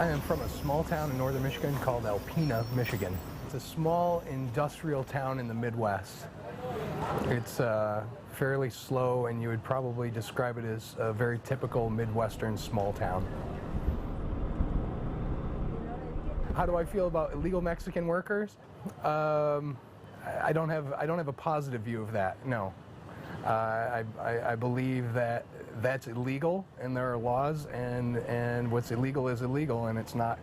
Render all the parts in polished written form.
am from a small town in northern Michigan called Alpena, Michigan. It's a small industrial town in the Midwest. It's fairly slow, and you would probably describe it as a very typical Midwestern small town. How do I feel about illegal Mexican workers? I don't have a positive view of that. No, I believe that that's illegal, and there are laws, and what's illegal is illegal, and it's not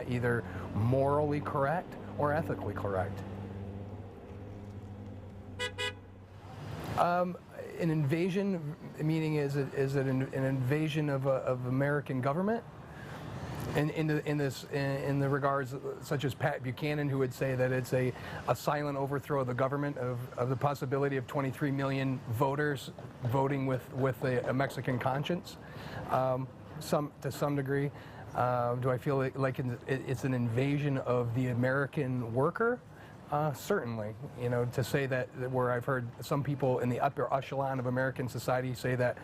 either morally correct or ethically correct. An invasion, meaning is it an invasion of American government? In the regards such as Pat Buchanan, who would say that it's a silent overthrow of the government, of the possibility of 23 million voters voting with a Mexican conscience, to some degree. Do I feel like it's an invasion of the American worker? Certainly, you know, to say that, where I've heard some people in the upper echelon of American society say that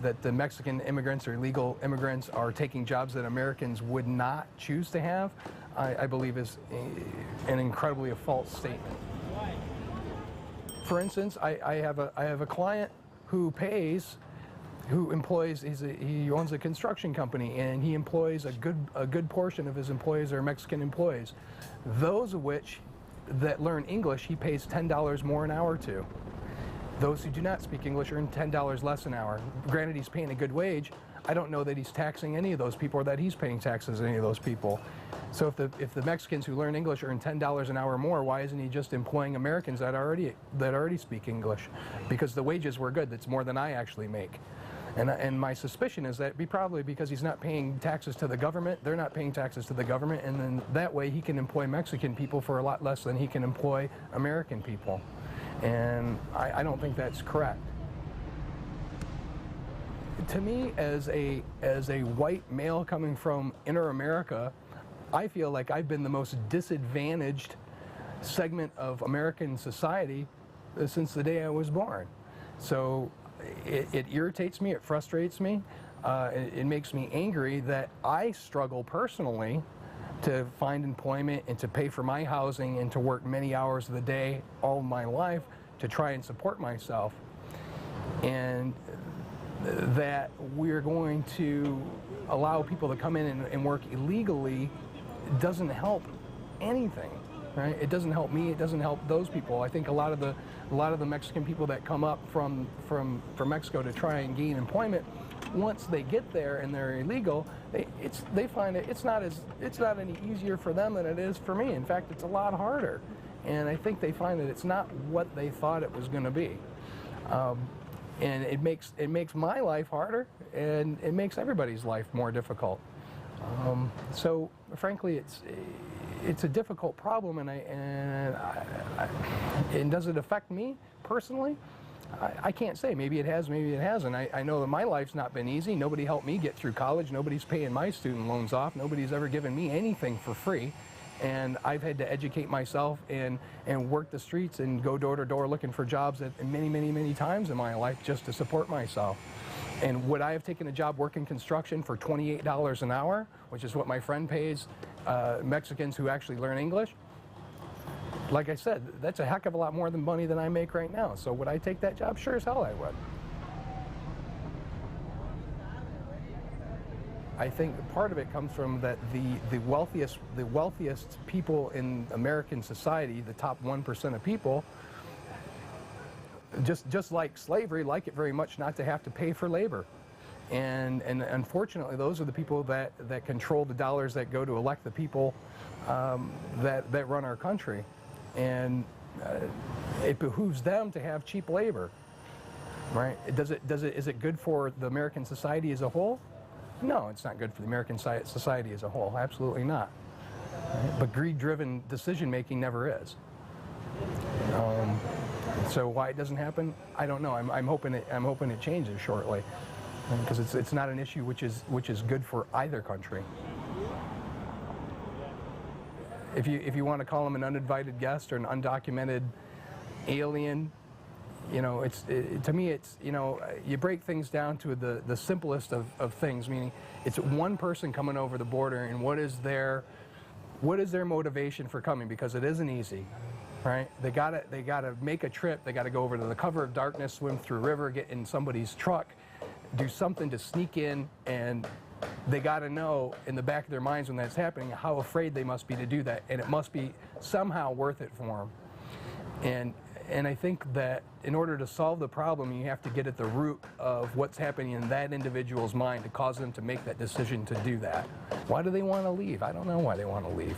that the Mexican immigrants or illegal immigrants are taking jobs that Americans would not choose to have, I believe is an incredibly false statement. For instance, I have a client who employs, he owns a construction company, and he employs a good portion of his employees are Mexican employees, those of which that learn English he pays $10 more an hour to. Those who do not speak English earn $10 less an hour. Granted, he's paying a good wage. I don't know that he's taxing any of those people or that he's paying taxes on any of those people. So if the Mexicans who learn English earn $10 an hour more, why isn't he just employing Americans that already speak English? Because the wages were good. That's more than I actually make. And my suspicion is that it'd be probably because he's not paying taxes to the government, they're not paying taxes to the government, and then that way he can employ Mexican people for a lot less than he can employ American people. And I don't think that's correct. To me, as a white male coming from inner America, I feel like I've been the most disadvantaged segment of American society since the day I was born. So it irritates me, it frustrates me, it makes me angry that I struggle personally to find employment and to pay for my housing and to work many hours of the day all my life to try and support myself. And that we're going to allow people to come in and work illegally doesn't help anything. Right? It doesn't help me. It doesn't help those people. I think a lot of the Mexican people that come up from Mexico to try and gain employment, once they get there and they're illegal, they find it's not any easier for them than it is for me. In fact, it's a lot harder, and I think they find that it's not what they thought it was going to be, and it makes my life harder, and it makes everybody's life more difficult. So frankly, it's a difficult problem, and does it affect me personally? I can't say. Maybe it has, maybe it hasn't. I know that my life's not been easy. Nobody helped me get through college. Nobody's paying my student loans off. Nobody's ever given me anything for free. And I've had to educate myself and work the streets and go door to door looking for jobs many times in my life just to support myself. And would I have taken a job working construction for $28 an hour, which is what my friend pays Mexicans who actually learn English? Like I said, that's a heck of a lot more than money than I make right now. So would I take that job? Sure as hell I would. I think part of it comes from that the wealthiest people in American society, the top 1% of people, just like slavery, like it very much not to have to pay for labor. And unfortunately, those are the people that control the dollars that go to elect the people that run our country. And it behooves them to have cheap labor, right? Is it good for the American society as a whole? No, it's not good for the American society as a whole. Absolutely not. Right? But greed-driven decision-making never is. So why it doesn't happen, I don't know. I'm hoping it changes shortly, because it's not an issue which is good for either country. If you want to call him an uninvited guest or an undocumented alien, You know, to me, it's, you know, you break things down to the simplest of things, meaning it's one person coming over the border, and what is their motivation for coming, because it isn't easy, right? They gotta make a trip, they gotta go over to the cover of darkness, swim through a river, get in somebody's truck, do something to sneak in, and they gotta know in the back of their minds when that's happening how afraid they must be to do that, and it must be somehow worth it for them. And I think that in order to solve the problem, you have to get at the root of what's happening in that individual's mind to cause them to make that decision to do that. Why do they want to leave? I don't know why they want to leave.